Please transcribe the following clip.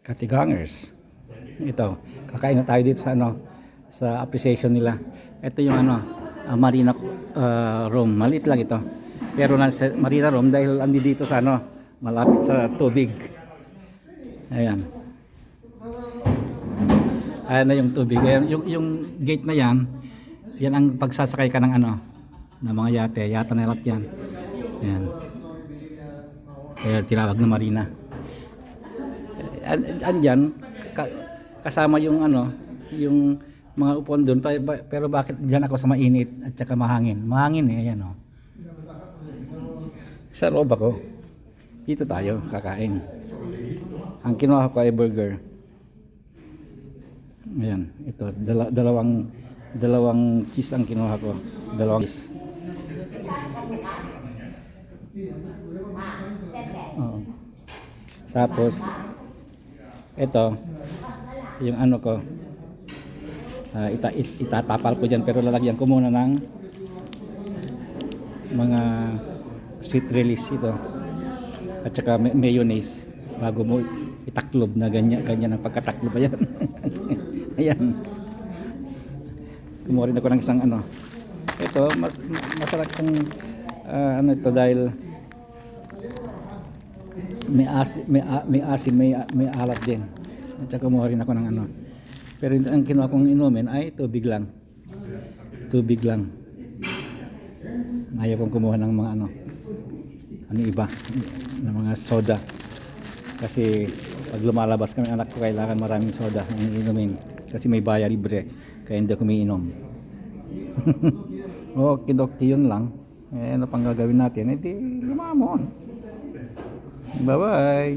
Katigangers. Ito, kakain na tayo dito sa ano, sa appreciation nila. Ito yung ano, Marina Room. Maliit lang ito. Pero nasa Marina Room dahil andi dito sa ano, malapit sa tubig. Ayan. Ayan na yung tubig. Ayan, yung gate na yan, yan ang pagsasakay ka ng ano, ng mga yate. Yata na lahat yan. Ayan. Kaya tinawag na Marina. Andyan kasama yung ano, yung mga upuan doon, pero bakit diyan ako sa mainit at saka mahangin? Mahangin ayan oh. Sa loob ako. Dito tayo kakain. Ang kinuha ko ay burger. Ayan, ito dalawang cheese ang kinuha ko. Dalawang cheese. Oh. Tapos ito yung ano ko, itatapal ko dyan, pero lalagyan ko muna ng mga sweet release ito at saka mayonnaise bago mo itaklob na ganyan ang pagkataklob. Ayan. Ayan, kumuha rin ako ng isang ano, ito masarap kung ano ito dahil may asin, may alat din. At saka kumuha rin ako ng ano. Pero ang kinuha kong inumin ay tubig lang. Tubig lang. Ayaw kong kumuha ng mga ano iba, ng mga soda. Kasi pag lumalabas kami anak ko, kailangan maraming soda ang inumin. Kasi may bayar libre. Kaya hindi ako umiinom. Okay, yun lang. Ano pang gagawin natin? Eh di lumamon. Bye-bye.